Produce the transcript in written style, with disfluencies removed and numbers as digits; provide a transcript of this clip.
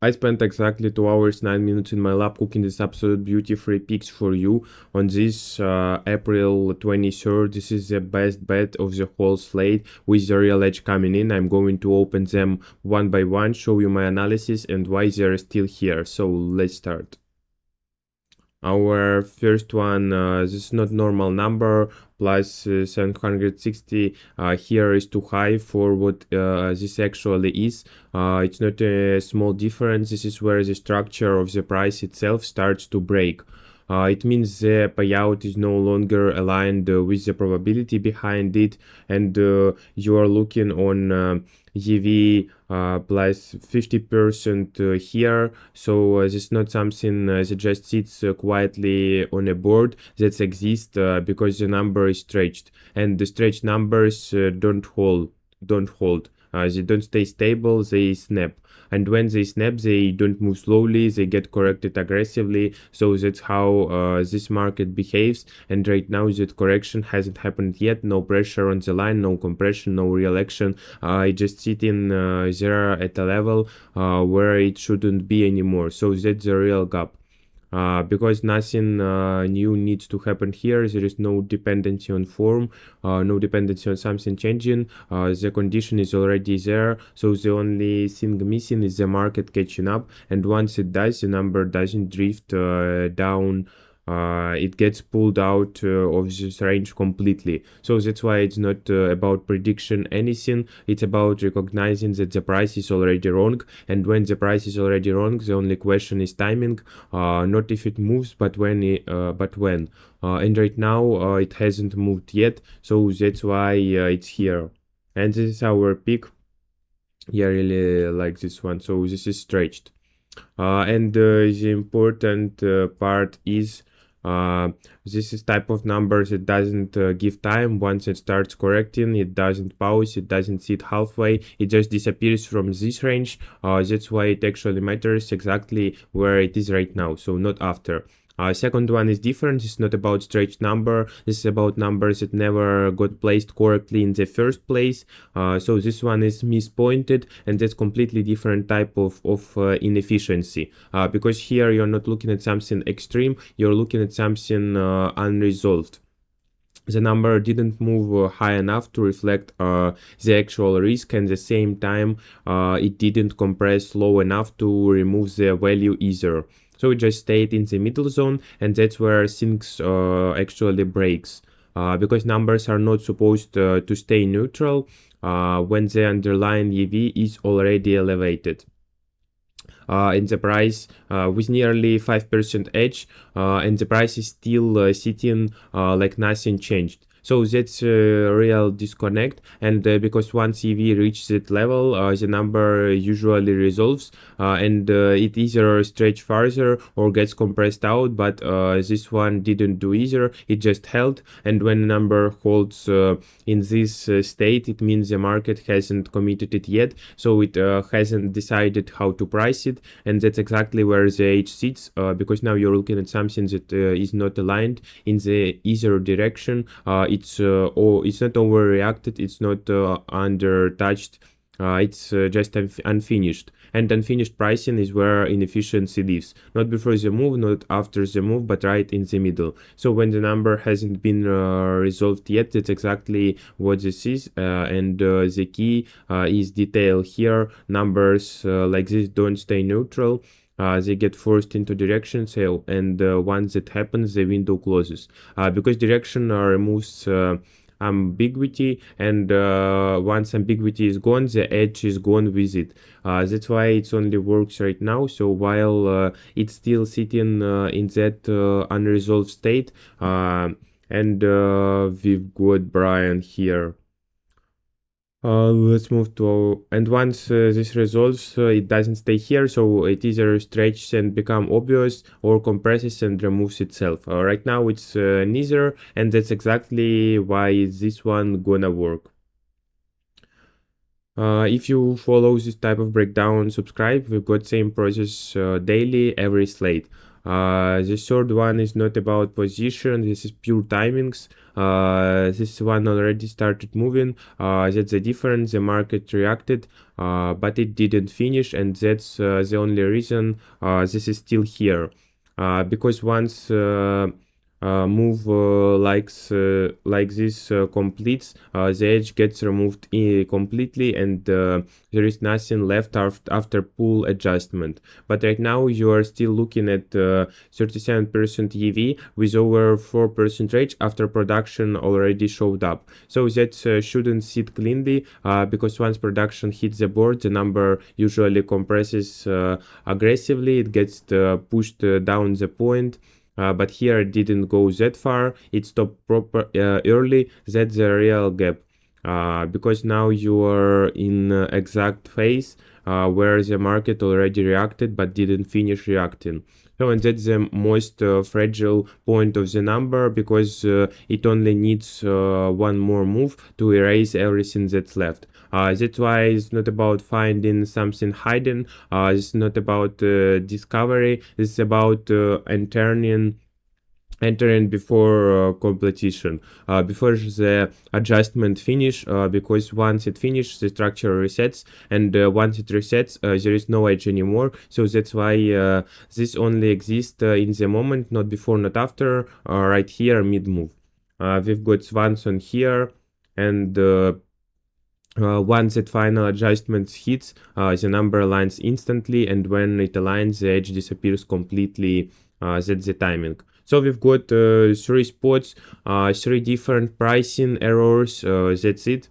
I spent exactly 2 hours 9 minutes in my lab cooking this absolute beauty-free pics for you on this April 23rd. This is the best bet of the whole slate with the real edge coming in. I'm going to open them one by one, show you my analysis and why they're still here. So let's start. Our first one, this is not normal number, plus 760 here is too high for what this actually is. It's not a small difference. This is where the structure of the price itself starts to break. It means the payout is no longer aligned with the probability behind it, and you are looking on EV plus 50% here. So this is not something that just sits quietly on a board that exists because the number is stretched, and the stretched numbers don't hold. They don't stay stable, they snap. And when they snap, they don't move slowly, they get corrected aggressively. So that's how this market behaves. And right now, that correction hasn't happened yet. No pressure on the line, no compression, no real action. It's just sitting there at a level where it shouldn't be anymore. So that's the real gap. Because nothing new needs to happen here. There is no dependency on form, no dependency on something changing. The condition is already there, so the only thing missing is the market catching up, and once it does, the number doesn't drift down. It gets pulled out of this range completely. So that's why it's not about prediction anything. It's about recognizing that the price is already wrong, and when the price is already wrong, the only question is timing, not if it moves, but when. And right now it hasn't moved yet, so that's why it's here. And this is our peak. Yeah, I really like this one. So this is stretched. And the important part is this is type of numbers. It doesn't give time. Once it starts correcting, it doesn't pause, it doesn't sit halfway, it just disappears from this range. That's why it actually matters exactly where it is right now, so not after. Second one is different. It's not about stretched number. This is about numbers that never got placed correctly in the first place. So this one is mispointed, and that's completely different type of inefficiency. Because here you're not looking at something extreme, you're looking at something unresolved. The number didn't move high enough to reflect the actual risk, and at the same time it didn't compress low enough to remove the value either. So it just stayed in the middle zone, and that's where things actually breaks. Because numbers are not supposed to stay neutral when the underlying EV is already elevated. In the price with nearly 5% edge, and the price is still sitting like nothing changed. So that's a real disconnect, and because once EV reaches that level, the number usually resolves, and it either stretch further or gets compressed out, but this one didn't do either. It just held, and when the number holds in this state, it means the market hasn't committed it yet, so it hasn't decided how to price it, and that's exactly where the edge sits, because now you're looking at something that is not aligned in the either direction. It's not overreacted, it's not under touched, it's just unfinished, and unfinished pricing is where inefficiency lives, not before the move, not after the move, but right in the middle. So when the number hasn't been resolved yet, that's exactly what this is, and the key is detail here. Numbers like this don't stay neutral. They get forced into direction, so, and once that happens, the window closes, because direction removes ambiguity, and once ambiguity is gone, the edge is gone with it. That's why it only works right now. So while it's still sitting in that unresolved state, and we've got Brian here. Let's move to, and once this resolves, it doesn't stay here, so it either stretches and become obvious or compresses and removes itself. Right now it's neither, and that's exactly why this one gonna work. If you follow this type of breakdown, subscribe. We've got same process daily, every slate. The third one is not about position. This is pure timings. This one already started moving. That's the difference. The market reacted, but it didn't finish, and that's the only reason this is still here. Because once move like this completes, the edge gets removed completely, and there is nothing left after pull adjustment. But right now you are still looking at 37% EV with over 4% rate after production already showed up. So that shouldn't sit cleanly, because once production hits the board, the number usually compresses aggressively. It gets pushed down the point. But here it didn't go that far. It stopped proper early. That's the real gap. Because now you are in exact phase where the market already reacted but didn't finish reacting. So, and that's the most fragile point of the number, because it only needs one more move to erase everything that's left. That's why it's not about finding something hidden. It's not about discovery. It's about entering before completion, before the adjustment finish, because once it finishes, the structure resets, and once it resets, there is no edge anymore. So that's why this only exists in the moment, not before, not after. Right here, mid move, we've got swans on here, and once that final adjustment hits, the number aligns instantly, and when it aligns, the edge disappears completely. That's the timing. So we've got 3 spots, 3 different pricing errors. That's it.